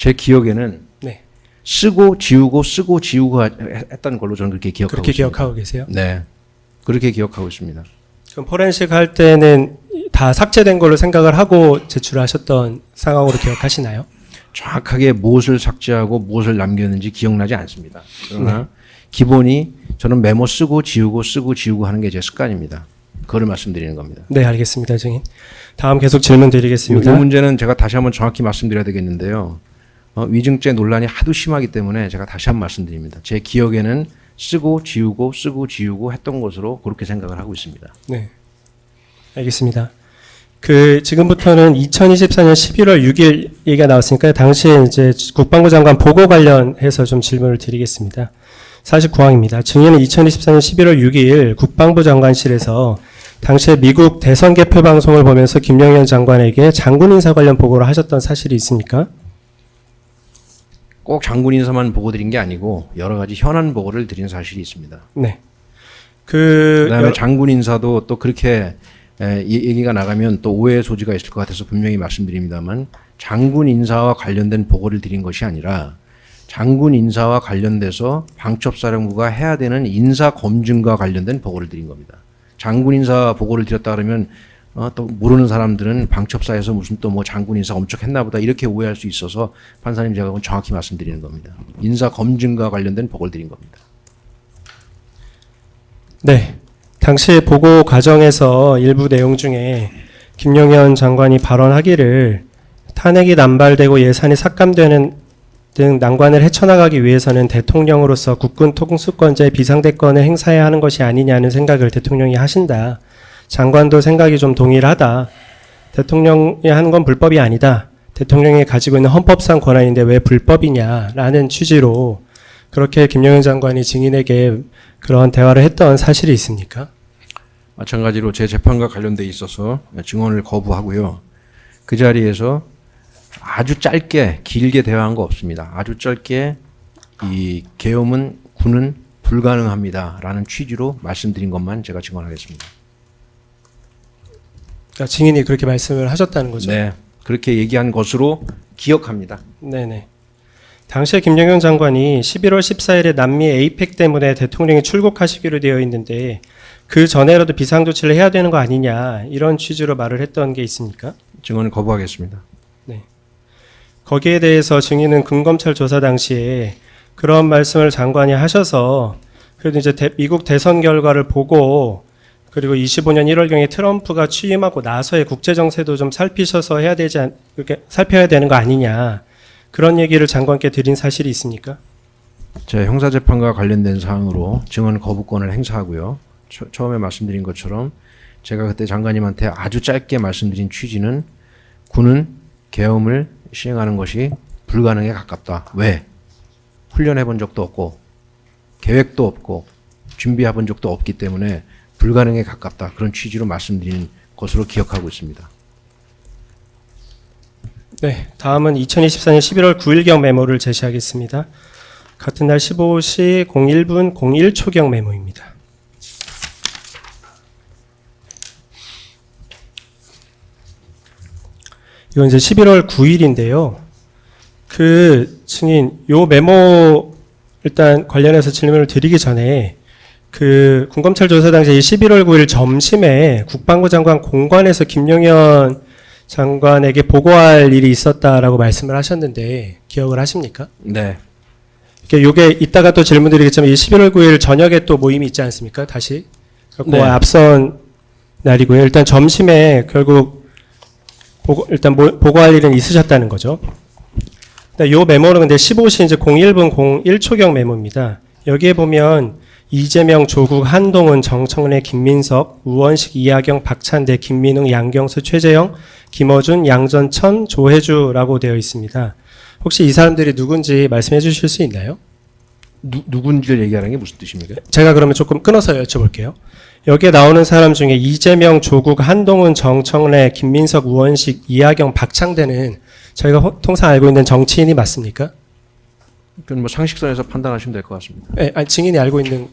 제 기억에는 네. 쓰고 지우고 했던 걸로 저는 그렇게 기억하고 그렇게 있습니다. 기억하고 계세요? 네. 그렇게 기억하고 있습니다. 그럼 포렌식 할 때는 다 삭제된 걸로 생각을 하고 제출하셨던 상황으로 기억하시나요? 정확하게 무엇을 삭제하고 무엇을 남겼는지 기억나지 않습니다. 그러나 기본이 저는 메모 쓰고 지우고 하는 게 제 습관입니다. 그걸 말씀드리는 겁니다. 네, 알겠습니다, 증인. 다음 계속 질문 이 드리겠습니다. 문제는 제가 다시 한번 정확히 말씀드려야 되겠는데요. 위증죄 논란이 하도 심하기 때문에 제가 다시 한번 말씀드립니다. 제 기억에는 쓰고 지우고 했던 것으로 그렇게 생각을 하고 있습니다. 네, 알겠습니다. 지금부터는 2024년 11월 6일 얘기가 나왔으니까 당시에 이제 국방부 장관 보고 관련해서 좀 질문을 드리겠습니다. 49항입니다. 증인은 2024년 11월 6일 국방부 장관실에서 당시에 미국 대선 개표 방송을 보면서 김영현 장관에게 장군 인사 관련 보고를 하셨던 사실이 있습니까? 꼭 장군 인사만 보고 드린 게 아니고 여러 가지 현안 보고를 드린 사실이 있습니다. 네. 그다음에 장군 인사도 또 그렇게 얘기가 나가면 또 오해의 소지가 있을 것 같아서 분명히 말씀드립니다만 장군 인사와 관련된 보고를 드린 것이 아니라 장군 인사와 관련돼서 방첩사령부가 해야 되는 인사 검증과 관련된 보고를 드린 겁니다. 장군 인사 보고를 드렸다 그러면 또 모르는 사람들은 방첩사에서 무슨 또 뭐 장군 인사 엄청 했나 보다 이렇게 오해할 수 있어서 판사님 제가 정확히 말씀드리는 겁니다. 인사 검증과 관련된 보고를 드린 겁니다. 네. 당시 보고 과정에서 일부 내용 중에 김용현 장관이 발언하기를 탄핵이 남발되고 예산이 삭감되는 등 난관을 헤쳐나가기 위해서는 대통령으로서 국군 통수권자의 비상대권을 행사해야 하는 것이 아니냐는 생각을 대통령이 하신다. 장관도 생각이 좀 동일하다. 대통령이 하는 건 불법이 아니다. 대통령이 가지고 있는 헌법상 권한인데 왜 불법이냐라는 취지로 그렇게 김영현 장관이 증인에게 그런 대화를 했던 사실이 있습니까? 마찬가지로 제 재판과 관련돼 있어서 증언을 거부하고요. 그 자리에서 아주 짧게 길게 대화한 거 없습니다. 아주 짧게 이 계엄은 군은 불가능합니다라는 취지로 말씀드린 것만 제가 증언하겠습니다. 그러니까 증인이 그렇게 말씀을 하셨다는 거죠? 네, 그렇게 얘기한 것으로 기억합니다. 네네. 당시에 김영현 장관이 11월 14일에 남미 에이펙 때문에 대통령이 출국하시기로 되어 있는데 그 전에라도 비상조치를 해야 되는 거 아니냐 이런 취지로 말을 했던 게 있습니까? 증언을 거부하겠습니다. 네. 거기에 대해서 증인은 군검찰 조사 당시에 그런 말씀을 장관이 하셔서 그래도 이제 미국 대선 결과를 보고 그리고 25년 1월경에 트럼프가 취임하고 나서의 국제정세도 좀 살피셔서 이렇게 살펴야 되는 거 아니냐 그런 얘기를 장관께 드린 사실이 있습니까? 제 형사재판과 관련된 사항으로 증언 거부권을 행사하고요. 처음에 말씀드린 것처럼 제가 그때 장관님한테 아주 짧게 말씀드린 취지는 군은 계엄을 시행하는 것이 불가능에 가깝다. 왜? 훈련해 본 적도 없고 계획도 없고 준비해 본 적도 없기 때문에 불가능에 가깝다. 그런 취지로 말씀드린 것으로 기억하고 있습니다. 네, 다음은 2024년 11월 9일경 메모를 제시하겠습니다. 같은 날 15시 01분 01초경 메모입니다. 이건 이제 11월 9일인데요. 증인, 요 메모 일단 관련해서 질문을 드리기 전에 군검찰 조사 당시 11월 9일 점심에 국방부 장관 공관에서 김용현 장관에게 보고할 일이 있었다라고 말씀을 하셨는데 기억을 하십니까? 네. 요게 이따가 또 질문드리겠지만 이 11월 9일 저녁에 또 모임이 있지 않습니까? 다시. 그 네. 앞선 날이고요. 일단 점심에 결국 보고할 일은 있으셨다는 거죠. 요 메모는 근데 15시 이제 01분 01초경 메모입니다. 여기에 보면 이재명, 조국, 한동훈, 정청래, 김민석, 우원식, 이하경, 박찬대, 김민웅, 양경수, 최재형, 김어준, 양전천, 조혜주라고 되어 있습니다. 혹시 이 사람들이 누군지 말씀해 주실 수 있나요? 누군지를 얘기하는 게 무슨 뜻입니까? 제가 그러면 조금 끊어서 여쭤볼게요. 여기에 나오는 사람 중에 이재명, 조국, 한동훈, 정청래, 김민석, 우원식, 이하경, 박창대는 저희가 통상 알고 있는 정치인이 맞습니까? 그건 뭐 상식선에서 판단하시면 될 것 같습니다. 네, 아니, 증인이 알고 있는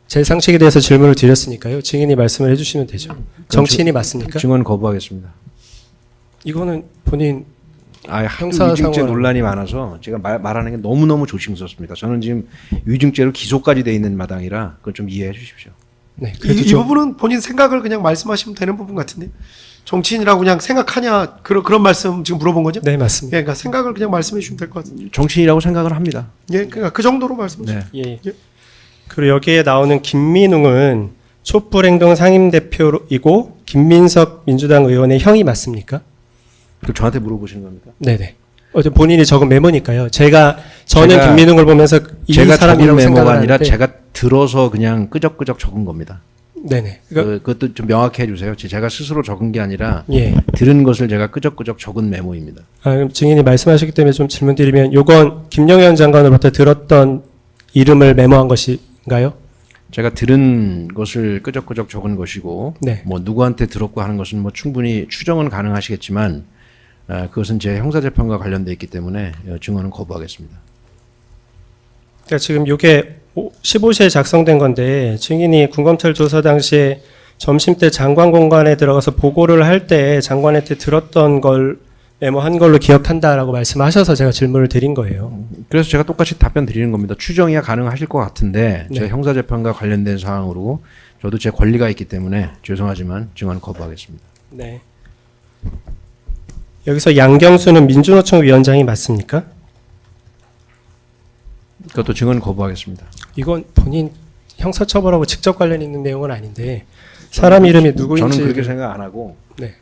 제 상식에 대해서 질문을 드렸으니까요. 증인이 말씀을 해주시면 되죠. 정치인이 맞습니까? 증언 거부하겠습니다. 이거는 본인 하도 형사 위증죄 상황을- 논란이 많아서 제가 말하는 게 너무너무 조심스럽습니다. 저는 지금 위증죄로 기소까지 돼 있는 마당이라 그건 좀 이해해 주십시오. 네, 이, 그래도 이 좀 부분은 본인 생각을 그냥 말씀하시면 되는 부분 같은데 정치인이라고 그냥 생각하냐 그런 말씀 지금 물어본 거죠? 네, 맞습니다. 예, 그러니까 생각을 그냥 말씀해 주시면 될 것 같은데. 정치인이라고 생각을 합니다. 예, 그러니까 그 정도로 말씀해 주세요. 네. 예. 그리고 여기에 나오는 김민웅은 촛불행동 상임대표이고 김민석 민주당 의원의 형이 맞습니까? 그 저한테 물어보시는 겁니까? 네네. 어쨌든 본인이 적은 메모니까요. 저는 제가- 김민웅을 보면서 이 제가 적은 사람이라고 메모가 생각을 아니라 하는데, 제가 들어서 그냥 끄적끄적 적은 겁니다. 네네. 그러니까, 그것도 좀 명확히 해주세요. 제가 스스로 적은 게 아니라 예. 들은 것을 제가 끄적끄적 적은 메모입니다. 그럼 증인이 말씀하셨기 때문에 좀 질문드리면, 요건 김영현 장관으로부터 들었던 이름을 메모한 것인가요? 제가 들은 것을 끄적끄적 적은 것이고, 네. 뭐 누구한테 들었고 하는 것은 뭐 충분히 추정은 가능하시겠지만, 그것은 제 형사재판과 관련돼 있기 때문에 증언은 거부하겠습니다. 그러니까 지금 요게 15시에 작성된 건데, 증인이 군검찰 조사 당시에 점심때 장관 공간에 들어가서 보고를 할 때 장관한테 들었던 걸 메모한 걸로 기억한다라고 말씀하셔서 제가 질문을 드린 거예요. 그래서 제가 똑같이 답변 드리는 겁니다. 추정이야 가능하실 것 같은데, 네. 제 형사재판과 관련된 사항으로 저도 제 권리가 있기 때문에 죄송하지만 증언 거부하겠습니다. 네. 여기서 양경수는 민주노총 위원장이 맞습니까? 그것도 증언 거부하겠습니다. 이건 본인 형사처벌하고 직접 관련 있는 내용은 아닌데 사람 이름이 누구인지 저는 그렇게 생각 안 하고 네.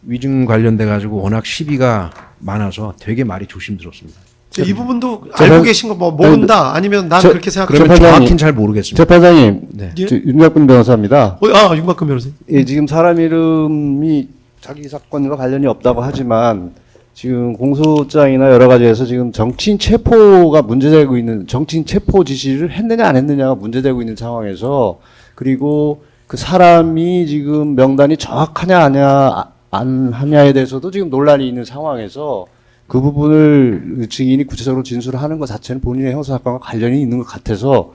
위증 관련돼 가지고 워낙 시비가 많아서 되게 말이 조심스럽습니다. 이 부분도 저- 알고 계신 거 뭐 모른다 아니면 난 저- 그렇게 생각해. 그러면 재판장님. 정확히는 잘 모르겠습니다. 재판장님, 네. 예? 윤곽근 변호사입니다. 윤곽근 변호사님. 예, 지금 사람 이름이 자기 사건과 관련이 없다고 하지만 지금 공소장이나 여러 가지에서 지금 정치인 체포가 문제되고 있는 정치인 체포 지시를 했느냐 안 했느냐가 문제되고 있는 상황에서 그리고 그 사람이 지금 명단이 정확하냐 안 하냐에 대해서도 지금 논란이 있는 상황에서 그 부분을 증인이 구체적으로 진술을 하는 것 자체는 본인의 형사사건과 관련이 있는 것 같아서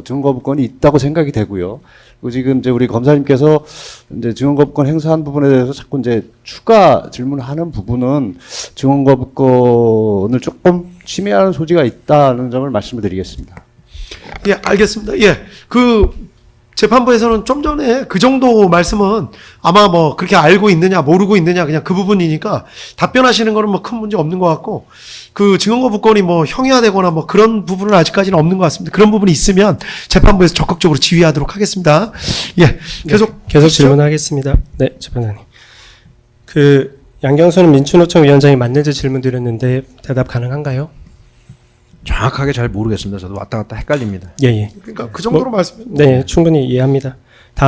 증거부권이 있다고 생각이 되고요. 그리고 지금 이제 우리 검사님께서 이제 증언거부권 행사한 부분에 대해서 자꾸 이제 추가 질문을 하는 부분은 증언거부권을 조금 침해하는 소지가 있다는 점을 말씀을 드리겠습니다. 예, 알겠습니다. 예, 그 재판부에서는 좀 전에 그 정도 말씀은 아마 뭐 그렇게 알고 있느냐 모르고 있느냐 그냥 그 부분이니까 답변하시는 거는 뭐 큰 문제 없는 것 같고 그 증언거부권이 뭐 형해화되거나 뭐 그런 부분은 아직까지는 없는 것 같습니다. 그런 부분이 있으면 재판부에서 적극적으로 지휘하도록 하겠습니다. 예, 계속 계속 질문하겠습니다. 네, 재판장님. 그 양경수는 민주노총 위원장이 맞는지 질문드렸는데 대답 가능한가요? 정확하게 잘 모르겠습니다. 저도 왔다 갔다 헷갈립니다. 예, 예. 그러니까 그 정도로 말씀. 네, 충분히 이해합니다.